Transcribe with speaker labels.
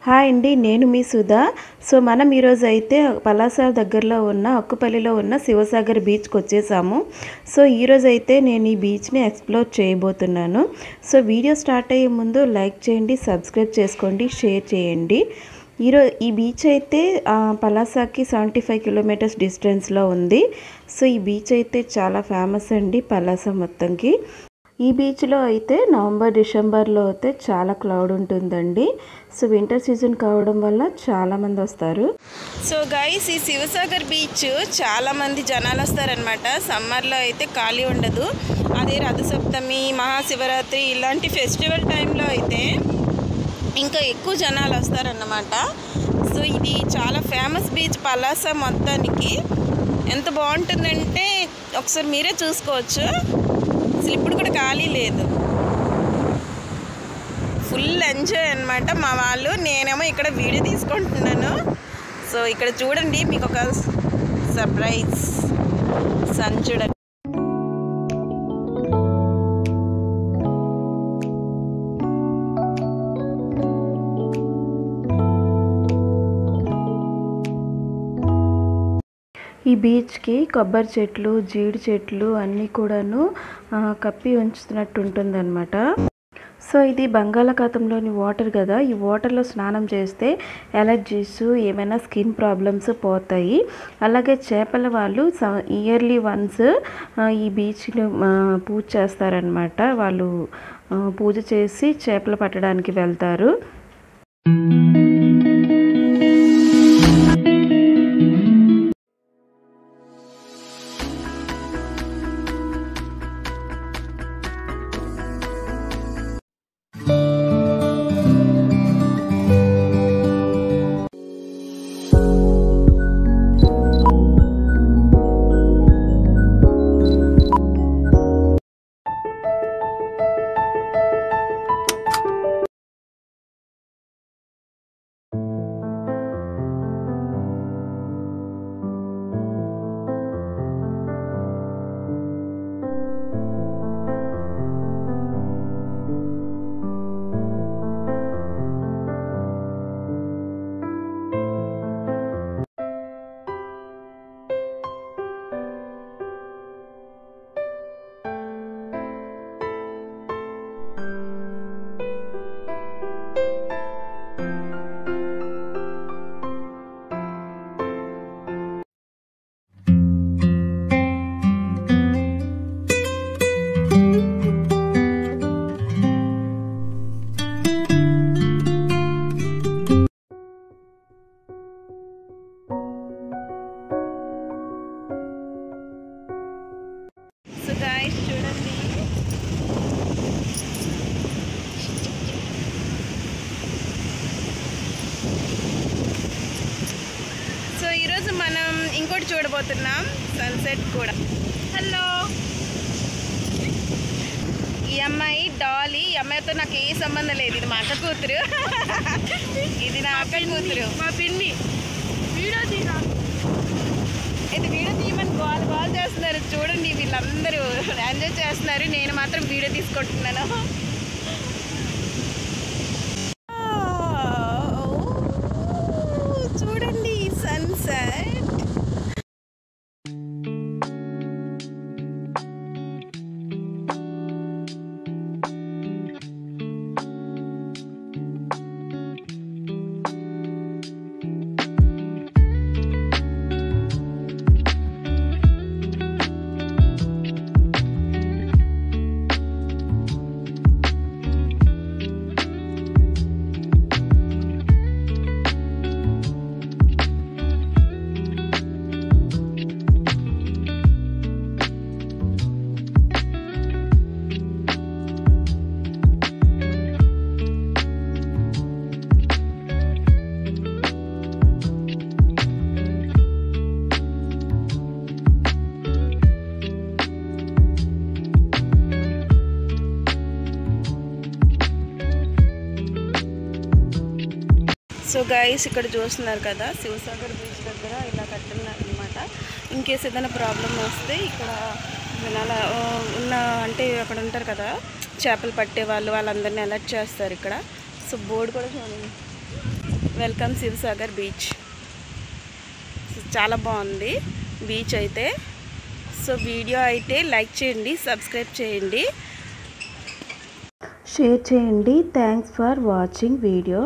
Speaker 1: Hi అండి, నేను మీ Sudha. So మనం ఈరోజు అయితే పలాస దగ్గరలో ఉన్న అక్కుపల్లిలో ఉన్న శివసాగర్ బీచ్కి వచ్చేసాము. సో ఈరోజు అయితే నేను ఈ బీచ్ని ఎక్స్ప్లోర్ చేయబోతున్నాను. సో వీడియో స్టార్ట్ అయ్యే ముందు లైక్ చేయండి, సబ్స్క్రైబ్ చేసుకోండి, షేర్ చేయండి. ఈ బీచ్ అయితే పలాసకి 75 కిలోమీటర్స్ డిస్టెన్స్లో ఉంది. సో ఈ బీచ్ అయితే చాలా ఫేమస్ అండి పలాస మొత్తంకి. ఈ బీచ్లో అయితే నవంబర్ డిసెంబర్లో అయితే చాలా క్లౌడ్ ఉంటుందండి. సో వింటర్ సీజన్ కావడం వల్ల చాలామంది వస్తారు.
Speaker 2: సో గైస్, ఈ శివసాగర్ బీచ్ చాలామంది జనాలు వస్తారనమాట. సమ్మర్లో అయితే ఖాళీ ఉండదు. అదే రథసప్తమి, మహాశివరాత్రి ఇలాంటి ఫెస్టివల్ టైంలో అయితే ఇంకా ఎక్కువ జనాలు వస్తారన్నమాట. సో ఇది చాలా ఫేమస్ బీచ్ పలాస మొత్తానికి. ఎంత బాగుంటుందంటే ఒకసారి మీరే చూసుకోవచ్చు. అసలు ఇప్పుడు కూడా ఖాళీ లేదు, ఫుల్ ఎంజాయ్ అనమాట మా వాళ్ళు. నేనేమో ఇక్కడ వీడియో తీసుకుంటున్నాను. సో ఇక్కడ చూడండి, మీకు ఒక సర్ప్రైజ్ సన్ చూడండి.
Speaker 1: ఈ బీచ్కి కొబ్బరి చెట్లు, జీడి చెట్లు అన్నీ కూడాను కప్పి ఉంచుతున్నట్టు ఉంటుందన్నమాట. సో ఇది బంగాళాఖాతంలోని వాటర్ కదా. ఈ వాటర్లో స్నానం చేస్తే ఎలర్జీస్, ఏమైనా స్కిన్ ప్రాబ్లమ్స్ పోతాయి. అలాగే చేపల వాళ్ళు ఇయర్లీ వన్స్ ఈ బీచ్లో పూజ చేస్తారనమాట. వాళ్ళు పూజ చేసి చేపలు పట్టడానికి వెళ్తారు.
Speaker 2: సో ఈరోజు మనం ఇంకోటి చూడబోతున్నాం, సన్సెట్ కూడా. హలో, ఈ అమ్మాయి డాలీ. ఈ అమ్మాయితో నాకు ఏ సంబంధం లేదు. ఇది మా అక్క కూతురు. ఇది నా అక్క కూతురు, మా పిన్ని. ఇది వీడియో తీయమని కాల్ చేస్తున్నారు. చూడండి, వీళ్ళందరూ ఎంజాయ్ చేస్తున్నారు. నేను మాత్రం వీడియో తీసుకుంటున్నాను. చూడండి సన్సెట్. సో గైస్, ఇక్కడ చూస్తున్నారు కదా, శివసాగర్ బీచ్ దగ్గర ఇలా కట్టున్నారు అనమాట. ఇన్కేస్ ఏదైనా ప్రాబ్లం వస్తే ఇక్కడ అలా ఉన్న అంటే అక్కడ ఉంటారు కదా చేపలు పట్టే వాళ్ళందరినీ అలర్ట్ చేస్తారు ఇక్కడ. సో బోర్డు కూడా చూడండి. Welcome Shivasagar beach. చాలా బాగుంది బీచ్ అయితే. సో వీడియో అయితే లైక్ చేయండి, సబ్స్క్రైబ్ చేయండి,
Speaker 1: షేర్ చేయండి. Thanks for watching video.